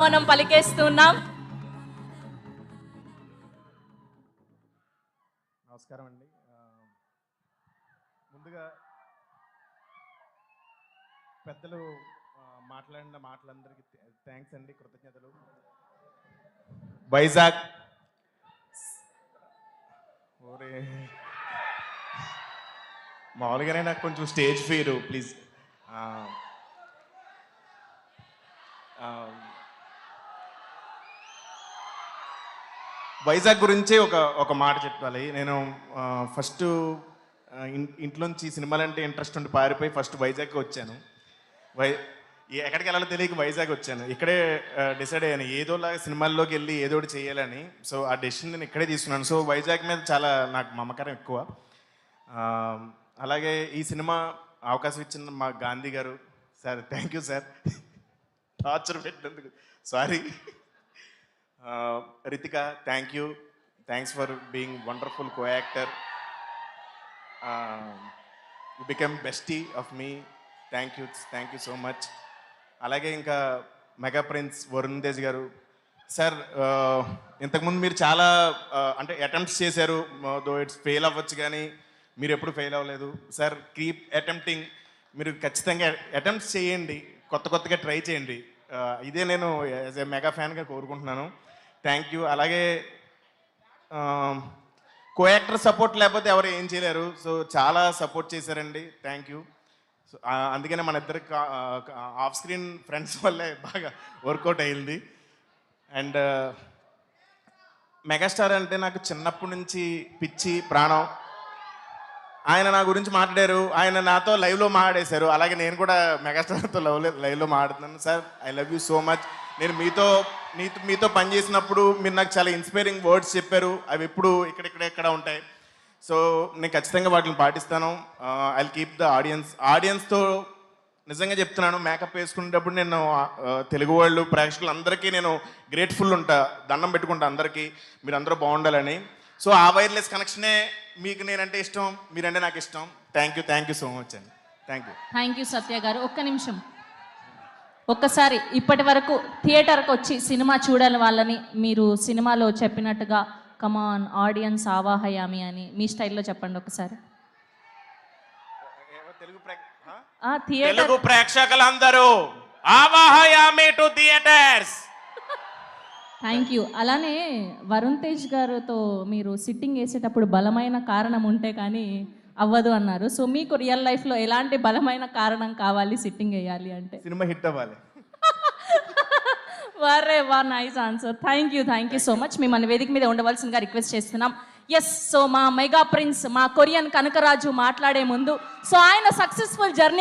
మనం పలికేస్తున్నాం. నమస్కారం అండి. ముందుగా పెద్దలు మాట్లాడిన మాటలందరికీ థ్యాంక్స్ అండి, కృతజ్ఞతలు. వైజాగ్ ఓరే మామూలుగానే నాకు కొంచెం స్టేజ్ ఫీరు, ప్లీజ్. వైజాగ్ గురించి ఒక మాట చెప్పాలి. నేను ఫస్ట్ ఇంట్లోంచి సినిమాలంటే ఇంట్రెస్ట్ ఉండి పారిపోయి ఫస్ట్ వైజాగ్కి వచ్చాను. ఎక్కడికి వెళ్ళాలో తెలియక వైజాగ్ వచ్చాను. ఇక్కడే డిసైడ్ అయ్యాను ఏదోలాగా సినిమాల్లోకి వెళ్ళి ఏదో ఒకటి చేయాలని. సో ఆ డెసిషన్ నేను ఇక్కడే తీసుకున్నాను. సో వైజాగ్ మీద చాలా నాకు మమకారం ఎక్కువ. అలాగే ఈ సినిమా అవకాశం ఇచ్చిన మా గాంధీ గారు sir, thank you sir, torture పెట్టినందుకు sorry. Ritika, thank you, thanks for being wonderful co actor. You become bestie of me, thank you so much. అలాగే ఇంకా మెగా ప్రిన్స్ వరుణ్ తేజ్ గారు సార్, ఇంతకుముందు మీరు చాలా అంటే అటెంప్ట్స్ చేశారు, దో ఇట్స్ ఫెయిల్ అవ్వచ్చు కానీ మీరు ఎప్పుడు ఫెయిల్ అవ్వలేదు సార్. కీప్ అటెంప్టింగ్, మీరు ఖచ్చితంగా అటెంప్ట్స్ చేయండి, కొత్తగా ట్రై చేయండి. ఇదే నేను యాజ్ ఏ మెగా ఫ్యాన్గా కోరుకుంటున్నాను. Thank you. అలాగే కో యాక్టర్ సపోర్ట్ లేకపోతే ఎవరు ఏం చేయలేరు. సో చాలా సపోర్ట్ చేశారండి, థ్యాంక్ యూ. సో అందుకనే మన ఇద్దరు ఆఫ్ స్క్రీన్ ఫ్రెండ్స్ వల్లే బాగా వర్కౌట్ అయ్యింది. అండ్ మెగాస్టార్ అంటే నాకు చిన్నప్పటి నుంచి పిచ్చి ప్రాణం. ఆయన నా గురించి మాట్లాడారు, ఆయన నాతో లైవ్లో మాట్లాడేశారు. అలాగే నేను కూడా మెగాస్టార్తో లైవ్లో మాట్లాడుతున్నాను. Sir, I love you so much. నేను మీతో పనిచేసినప్పుడు మీరు నాకు చాలా ఇన్స్పైరింగ్ వర్డ్స్ చెప్పారు. అవి ఎప్పుడు ఇక్కడ ఉంటాయి. సో నేను ఖచ్చితంగా వాటిని పాటిస్తాను. ఐ విల్ కీప్ ద ఆడియన్స్తో నిజంగా చెప్తున్నాను. మేకప్ వేసుకునేటప్పుడు నేను తెలుగు వాళ్ళు ప్రేక్షకులు అందరికీ నేను గ్రేట్ఫుల్ ఉంటా, దండం పెట్టుకుంటా అందరికీ, మీరు అందరూ బాగుండాలని. సో ఆ వైర్లెస్ కనెక్షనే మీకు నేనంటే ఇష్టం, మీరంటే నాకు ఇష్టం. థ్యాంక్ యూ సో మచ్ అండి. థ్యాంక్ యూ సత్య గారు. ఒక్క నిమిషం, ఒక్కసారి ఇప్పటి వరకు థియేటర్కి వచ్చి సినిమా చూడాలి వాళ్ళని మీరు సినిమాలో చెప్పినట్టుగా కమాన్ ఆడియన్స్ ఆవాహయామి అని మీ స్టైల్లో చెప్పండి ఒకసారి. తెలుగు ప్రేక్షకులందరూ ఆవాహయామి టు థియేటర్స్. Thank you. అలానే వరుణ్ తేజ్ గారితో మీరు సిట్టింగ్ వేసేటప్పుడు బలమైన కారణం ఉంటే కానీ అవ్వదు అన్నారు. సో మీకు రియల్ లైఫ్లో ఎలాంటి బలమైన కారణం కావాలి సిట్టింగ్ వేయాలి అంటే? సినిమా హిట్ అవ్వాలి. వా nice answer. Thank you so much. మిమ్మల్ని వేదిక మీద ఉండవలసిందిగా రిక్వెస్ట్ చేస్తున్నాం. ఎస్, సో మా మెగా ప్రిన్స్, మా కొరియన్ కనకరాజు మాట్లాడే ముందు, సో ఆయన సక్సెస్ఫుల్ జర్నీ